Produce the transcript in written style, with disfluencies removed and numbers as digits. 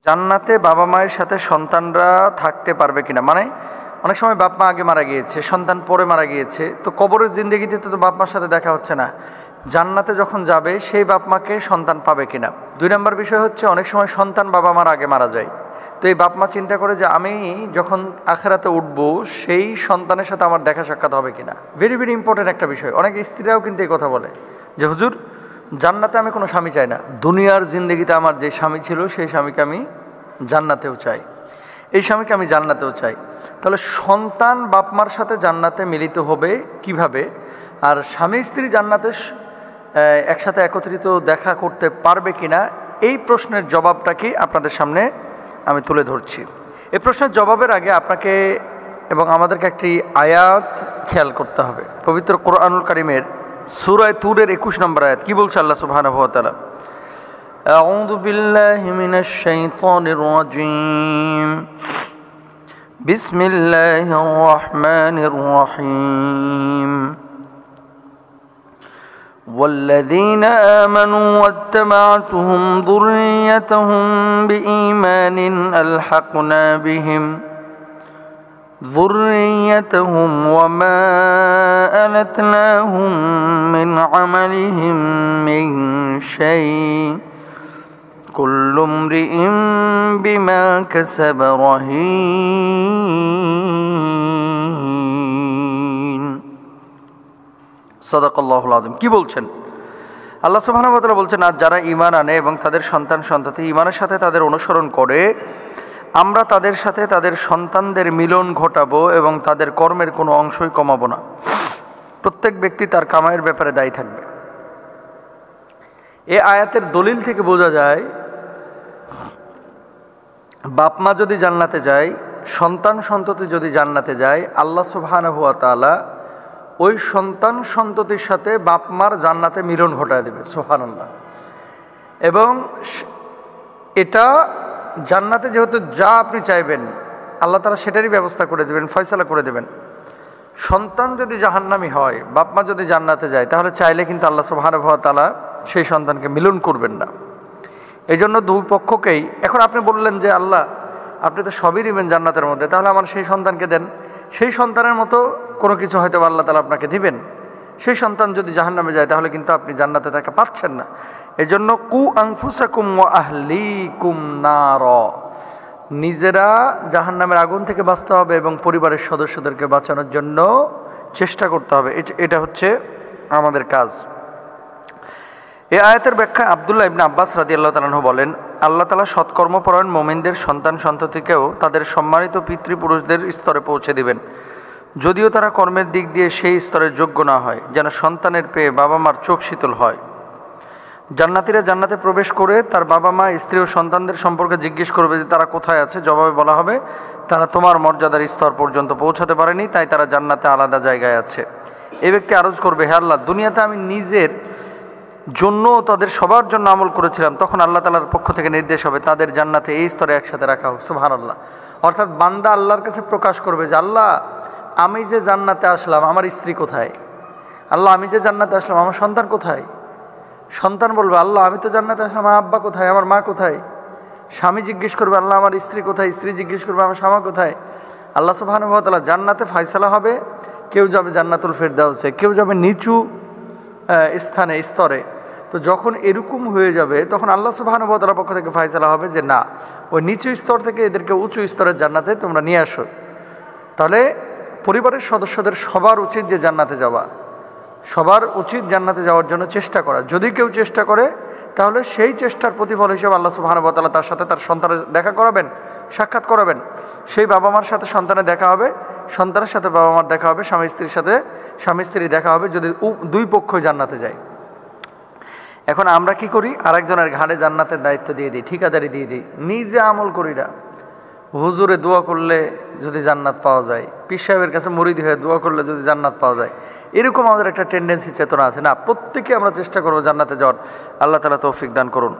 জান্নাতে বাবা মায়ের সাথে সন্তানরা থাকতে পারবে কিনা, মানে অনেক সময় বাপ মা আগে মারা গিয়েছে, সন্তান পরে মারা গিয়েছে, তো কবরের জিন্দেগিতে তো বাপ মার সাথে দেখা হচ্ছে না, জান্নাতে যখন যাবে সেই বাপ মাকে সন্তান পাবে কিনা। 2 নম্বর বিষয় হচ্ছে অনেক সময় সন্তান বাবা মার আগে মারা যায়, তো এই বাপ মা চিন্তা করে যে আমি যখন আখেরাতে উঠব সেই সন্তানের সাথে আমার দেখা সাক্ষাৎ হবে কিনা। ভেরি ভেরি ইম্পর্টেন্ট একটা বিষয়। অনেক স্ত্রীরাও কিন্তু এই কথা বলে যে হুজুর জান্নাতে আমি কোনো স্বামী চাই না, দুনিয়ার জিন্দেগিতে আমার যে স্বামী ছিল সেই স্বামীকে আমি জান্নাতেও চাই, এই স্বামীকে আমি জান্নাতেও চাই। তাহলে সন্তান বাপ মার সাথে জান্নাতে মিলিত হবে কিভাবে, আর স্বামী স্ত্রী জান্নাতে একসাথে একত্রিত দেখা করতে পারবে কিনা, এই প্রশ্নের জবাবটাকে আপনাদের সামনে আমি তুলে ধরছি। এই প্রশ্নের জবাবের আগে আপনাকে এবং আমাদেরকে একটি আয়াত খেয়াল করতে হবে। পবিত্র কোরআনুল কারীমের সূরা তুরের 21 নম্বর আয়াত কি বলছে আল্লাহ সুবহানাহু ওয়া তাআলা, আউযু বিল্লাহি মিনাশ শাইতানির রাজীম, বিসমিল্লাহির রহমানির রহিম, والذين آمنوا واتبعتهم ذريتهم بإيمان ألحقنا بهم ذريتهم وما ألتناهم من عملهم من شيء كل امرئ بما كسب رهين। সাদাকাল্লাহুল আযীম। কি বলছেন আল্লাহ সুবহানাহু ওয়া তাআলা? বলছেন আর যারা ঈমান আনে এবং তাদের সন্তান সন্ততি ঈমানের সাথে তাদের অনুসরণ করে, আমরা তাদের সাথে তাদের সন্তানদের মিলন ঘটাবো এবং তাদের কর্মের কোনো অংশই কমাবো না। প্রত্যেক ব্যক্তি তার কামাইয়ের ব্যাপারে দায়ী থাকবে। এই আয়াতের দলিল থেকে বোঝা যায় বাপ মা যদি জান্নাতে যায়, সন্তান সন্ততি যদি জান্নাতে যায়, আল্লাহ সুবহানাহু ওয়া তাআলা ওই সন্তান সন্ততির সাথে বাপ মার জান্নাতে মিলন ঘটায় দেবে। সুবহানাল্লাহ। এবং এটা জান্নাতে যেহেতু যা আপনি চাইবেন আল্লাহ তাআলা সেটারই ব্যবস্থা করে দেবেন, ফয়সালা করে দেবেন। সন্তান যদি জাহান্নামী হয়, বাপ মা যদি জান্নাতে যায়, তাহলে চাইলে কিন্তু আল্লাহ সুবহানাহু ওয়া তাআলা সেই সন্তানকে মিলন করবেন না। এই জন্য দুই পক্ষকেই, এখন আপনি বললেন যে আল্লাহ আপনি তো সবই দিবেন জান্নাতের মধ্যে, তাহলে আমার সেই সন্তানকে দেন, সেই সন্তানের মতো কোনো কিছু হয়তো আল্লাহ তাআলা আপনাকে দিবেন। সেই সন্তান যদি জাহান্নামে যায় তাহলে কিন্তু আপনি জান্নাতে তাকে পাচ্ছেন না। এই জন্য কু আনফুসাকুম ওয়া আহলিকুম নার, নিজেরা জাহান্নামের আগুন থেকে বাঁচতে হবে এবং পরিবারের সদস্যদেরকে বাঁচানোর জন্য চেষ্টা করতে হবে। এটা হচ্ছে আমাদের কাজ। এই আয়াতের ব্যাখ্যা আব্দুল্লাহ ইবনে আব্বাস রাদিয়াল্লাহু তাআলা আনহু বলেন, আল্লাহ তাআলা সৎকর্মপরায়ণ মুমিনদের সন্তান সন্ততিকেও তাদের সম্মানিত পিতৃপুরুষদের স্তরে পৌঁছে দিবেন, যদিও তারা কর্মের দিক দিয়ে সেই স্তরের যোগ্য না হয়, যেন সন্তানের পেয়ে বাবা মার চোখ শীতল হয়। জান্নাতীরা জান্নাতে প্রবেশ করে তার বাবা মা, স্ত্রী ও সন্তানদের সম্পর্কে জিজ্ঞেস করবে যে তারা কোথায় আছে। জবাবে বলা হবে তারা তোমার মর্যাদার স্তর পর্যন্ত পৌঁছাতে পারেনি, তাই তারা জান্নাতে আলাদা জায়গায় আছে। এই ব্যক্তি আরজ করবে, হে আল্লাহ, দুনিয়াতে আমি নিজের জন্য তাদের সবার জন্য আমল করেছিলাম, তখন আল্লাহ তাআলার পক্ষ থেকে নির্দেশ হবে তাদের জান্নাতে এই স্তরে একসাথে রাখা হোক। সুবহানাল্লাহ। অর্থাৎ বান্দা আল্লাহর কাছে প্রকাশ করবে যে আল্লাহ আমি যে জান্নাতে আসলাম আমার স্ত্রী কোথায়, আল্লাহ আমি যে জান্নাতে আসলাম আমার সন্তান কোথায়। সন্তান বলবে আল্লাহ আমি তো জান্নাতে আসলাম, আমার আব্বা কোথায়, আমার মা কোথায়। স্বামী জিজ্ঞেস করবে আল্লাহ আমার স্ত্রী কোথায়, স্ত্রী জিজ্ঞেস করবে আমার স্বামী কোথায়। আল্লাহ সুবহানাহু ওয়া তাআলা জান্নাতে ফয়সালা হবে, কেউ যাবে জান্নাতুল ফেরদাউসে, কেউ যাবে নিচু স্থানে স্তরে। তো যখন এরকম হয়ে যাবে তখন আল্লাহ সুবহানাহু ওয়া তাআলার পক্ষ থেকে ফয়সালা হবে যে না, ওই নিচু স্তর থেকে এদেরকে উঁচু স্তরের জান্নাতে তোমরা নিয়ে আসো। তাহলে পরিবারের সদস্যদের সবার উচিত যে জান্নাতে যাওয়া, সবার উচিত জান্নাতে যাওয়ার জন্য চেষ্টা করা। যদি কেউ চেষ্টা করে তাহলে সেই চেষ্টার প্রতিফল হিসেবে আল্লাহ সুবহানাহু ওয়া তাআলা তার সাথে তার সন্তানের দেখা করাবেন, সাক্ষাৎ করাবেন। সেই বাবা মার সাথে সন্তানের দেখা হবে, সন্তানের সাথে বাবা মার দেখা হবে, স্বামী স্ত্রীর সাথে স্বামী স্ত্রী দেখা হবে, যদি দুই পক্ষই জান্নাতে যায়। এখন আমরা কি করি, আরেকজনের ঘাড়ে জান্নাতের দায়িত্ব দিয়ে দিই, ঠিকাদারি দিয়ে দিই, নিজে আমল করি না। হুজুরে দোয়া করলে যদি জান্নাত পাওয়া যায়, পীর সাহেবের কাছে মুরিদ হয়ে দোয়া করলে যদি জান্নাত পাওয়া যায়, এরকম আমাদের একটা টেন্ডেন্সি, চেতনা আছে। না, প্রত্যেকে আমরা চেষ্টা করবো জান্নাতে যাওয়ার। আল্লাহ তাআলা তৌফিক দান করুন।